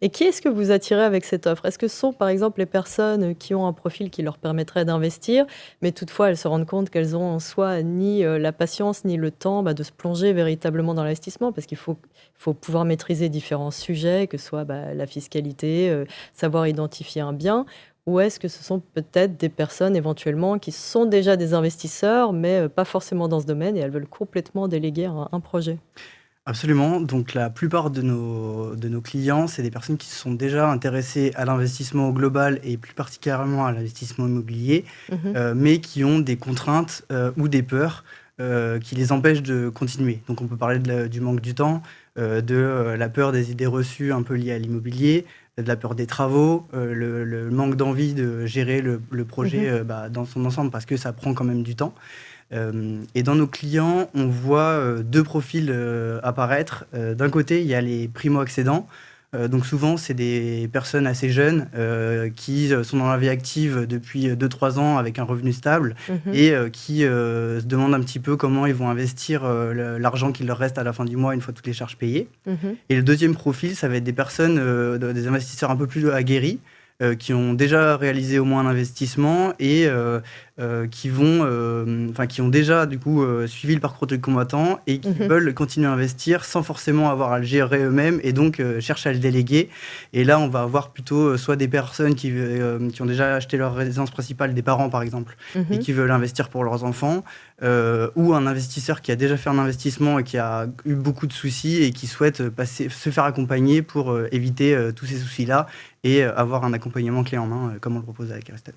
Et qui est-ce que vous attirez avec cette offre? Est-ce que ce sont, par exemple, les personnes qui ont un profil qui leur permettrait d'investir, mais toutefois elles se rendent compte qu'elles ont en soi ni, la patience ni le temps, de se plonger véritablement dans l'investissement? Parce qu'il faut pouvoir maîtriser différents sujets, que ce soit, la fiscalité, savoir identifier un bien. Ou est-ce que ce sont peut-être des personnes éventuellement qui sont déjà des investisseurs, mais, pas forcément dans ce domaine et elles veulent complètement déléguer un projet? Absolument, donc la plupart de nos clients, c'est des personnes qui se sont déjà intéressées à l'investissement au global et plus particulièrement à l'investissement immobilier, Mmh. mais qui ont des contraintes, ou des peurs, qui les empêchent de continuer. Donc on peut parler du manque du temps, la peur des idées reçues un peu liées à l'immobilier, de la peur des travaux, le manque d'envie de gérer le projet, Mmh. dans son ensemble parce que ça prend quand même du temps. Et dans nos clients, on voit, 2 profils, apparaître. D'un côté, il y a les primo-accédants. Donc souvent, c'est des personnes assez jeunes, qui, sont dans la vie active depuis, 2-3 ans avec un revenu stable Mmh. et qui, se demandent un petit peu comment ils vont investir, l'argent qu'il leur reste à la fin du mois, une fois toutes les charges payées. Mmh. Et le deuxième profil, ça va être des personnes, des investisseurs un peu plus aguerris, qui ont déjà réalisé au moins un investissement et qui ont déjà du coup, suivi le parcours du combattant et qui Mmh. veulent continuer à investir sans forcément avoir à le gérer eux-mêmes et donc cherchent à le déléguer. Et là, on va avoir plutôt, soit des personnes qui ont déjà acheté leur résidence principale, des parents par exemple, et Mmh. qui veulent investir pour leurs enfants, ou un investisseur qui a déjà fait un investissement et qui a eu beaucoup de soucis et qui souhaite, se faire accompagner pour, éviter, tous ces soucis-là et avoir un accompagnement clé en main, comme on le propose avec Aristel.